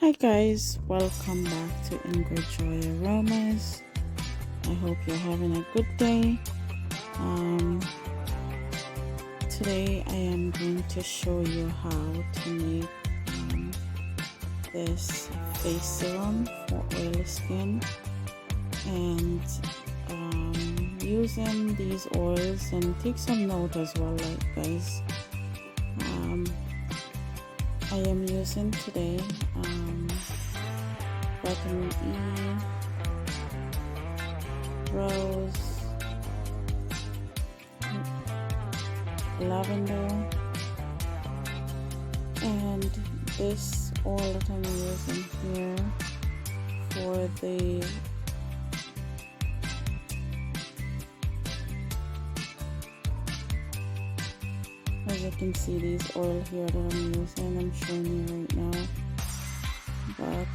Hi guys, welcome back to Ingrid Joy Aromas. I hope you're having a good day. Um, Today I am going to show you how to make this face serum for oily skin, and using these oils, and take some note as well, like guys. I am using today vitamin E, rose, lavender, and this oil that I'm using here for the as you can see, these oil here that I'm using, I'm showing you right now, but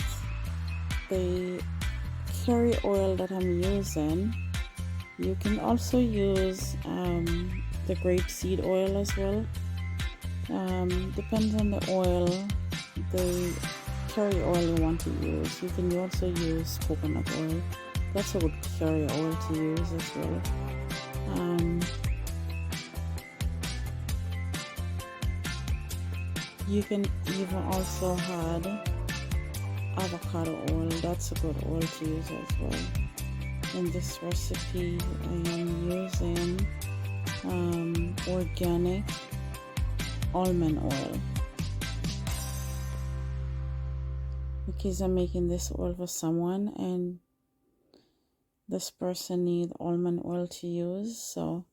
the curry oil that I'm using, you can also use the grapeseed oil as well. Depends on the oil, the curry oil you want to use. You can also use coconut oil. That's a good curry oil to use as well. You can even also add avocado oil. That's a good oil to use as well. In this recipe, I am using organic almond oil because I'm making this oil for someone, and this person needs almond oil to use. So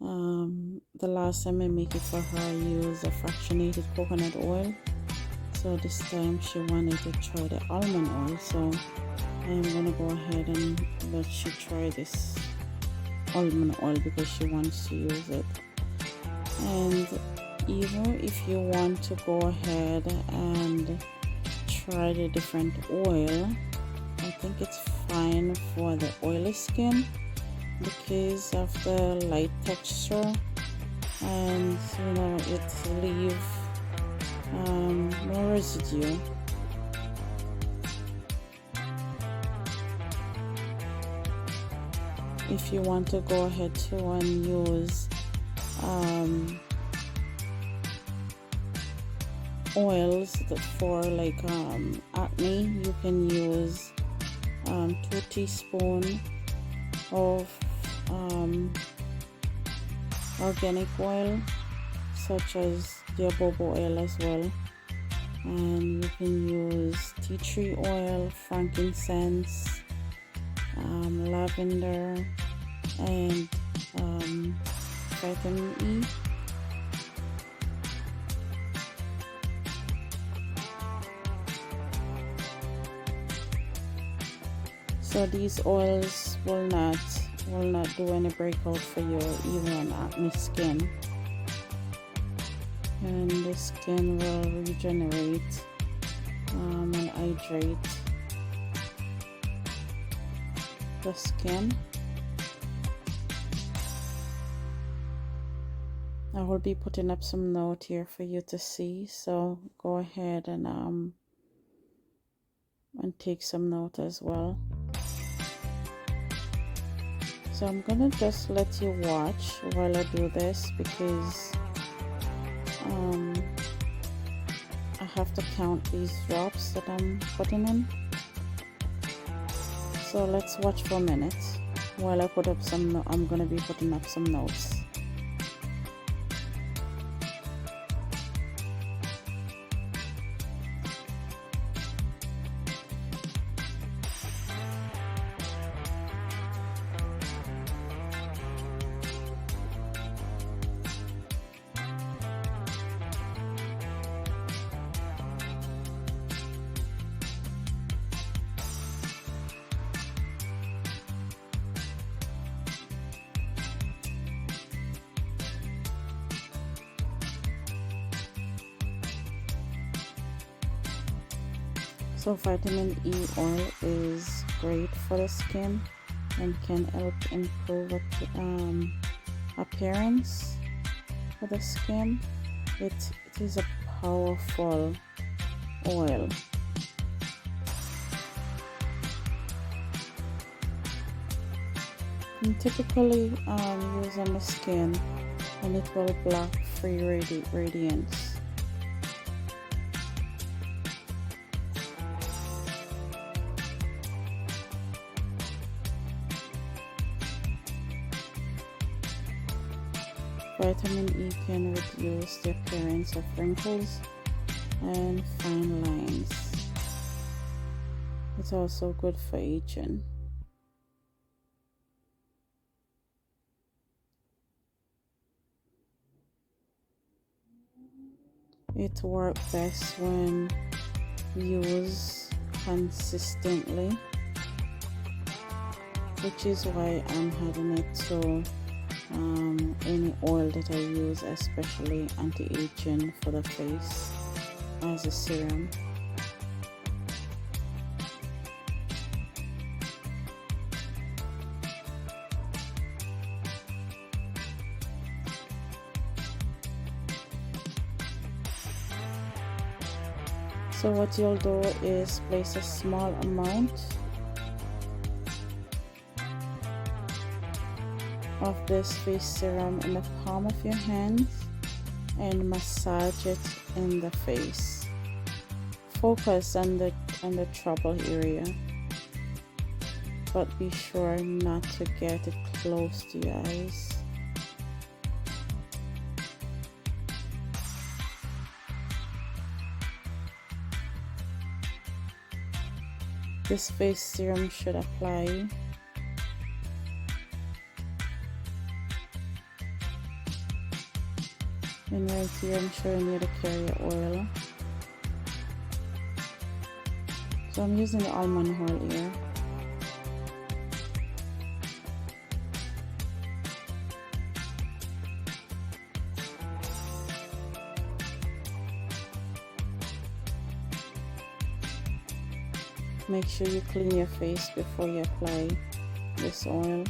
the last time I make it for her, I used a fractionated coconut oil. So this time she wanted to try the almond oil, so I'm gonna go ahead and let she try this almond oil because she wants to use it. And even if you want to go ahead and try the different oil, I think it's fine for the oily skin because of the light texture, and it leave no residue. If you want to go ahead too and use oils that for like acne, you can use 2 teaspoons of organic oil, such as the jojoba oil as well, and you can use tea tree oil, frankincense, lavender, and vitamin E. So these oils will not do any breakout for you, even on acne skin, and the skin will regenerate and hydrate the skin. I will be putting up some note here for you to see, so go ahead and take some note as well. So I'm gonna just let you watch while I do this because I have to count these drops that I'm putting in. So let's watch for a minute while I put up some. I'm gonna be putting up some notes. So vitamin E oil is great for the skin and can help improve appearance for the skin. It is a powerful oil. typically use on the skin, and it will block free radiance. Vitamin E can reduce the appearance of wrinkles and fine lines. It's also good for aging. It works best when used consistently, which is why I'm adding it to any oil that I use, especially anti-aging for the face as a serum. So what you'll do is place a small amount of this face serum in the palm of your hands and massage it in the face. Focus on the trouble area, but be sure not to get it close to your eyes. This face serum should apply and right here I'm showing you the carrier oil. So I'm using the almond oil here. Make sure you clean your face before you apply this oil.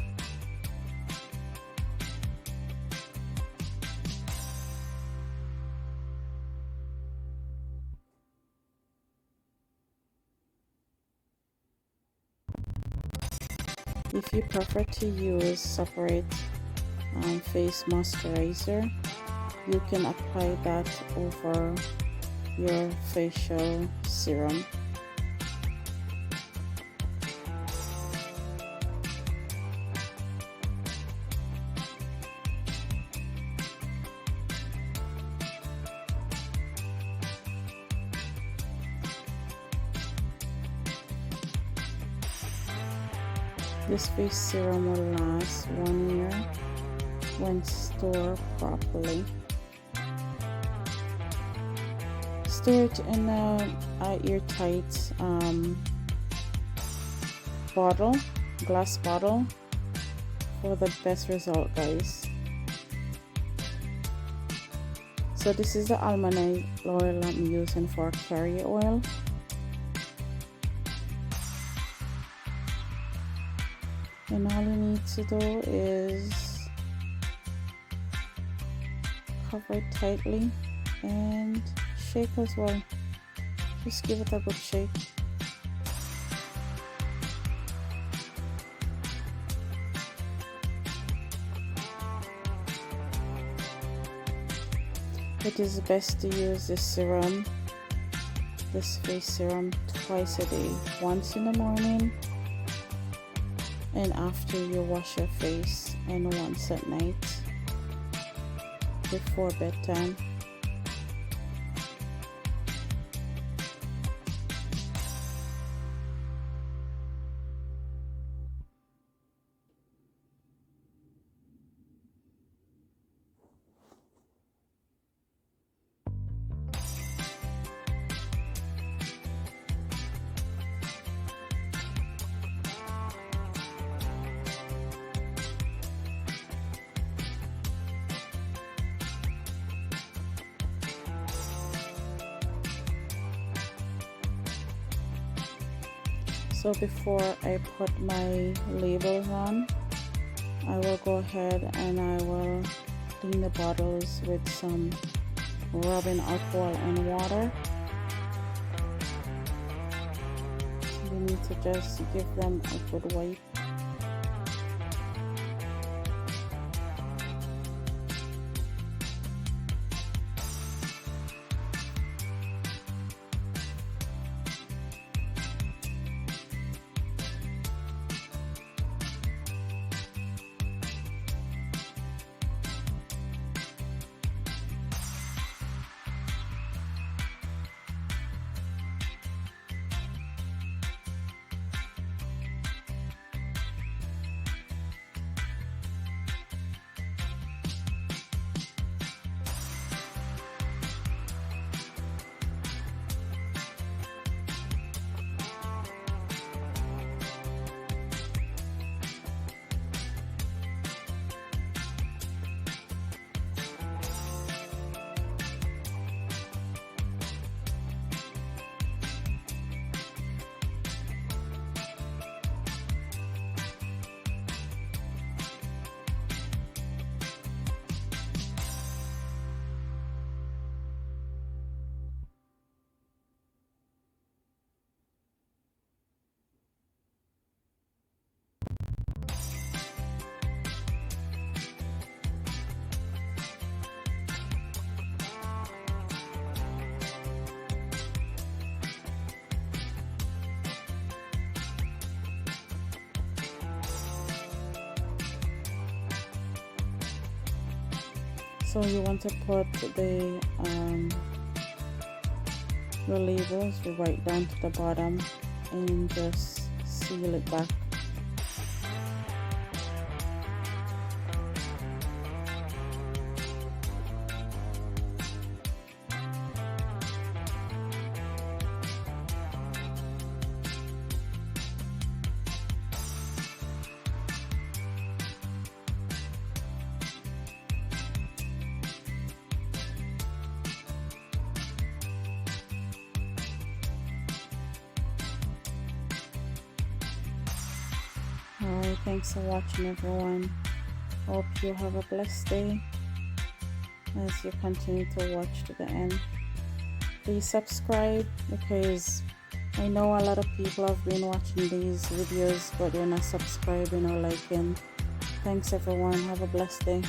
If you prefer to use separate face moisturizer, you can apply that over your facial serum. This face serum will last 1 year when stored properly. Store it in a airtight bottle, glass bottle, for the best result, guys. So this is the almond oil I'm using for carrier oil. And all you need to do is cover it tightly and shake as well. Just give it a good shake. It is best to use this serum, this face serum, twice a day. Once in the morning and after you wash your face, and once at night before bedtime. So before I put my labels on, I will go ahead and I will clean the bottles with some rubbing alcohol and water. So you need to just give them a good wipe. So you want to put the labels right down to the bottom and just seal it back. Alright, thanks for watching everyone. Hope you have a blessed day as you continue to watch to the end. Please subscribe, because I know a lot of people have been watching these videos but they're not subscribing or liking. Thanks everyone, have a blessed day.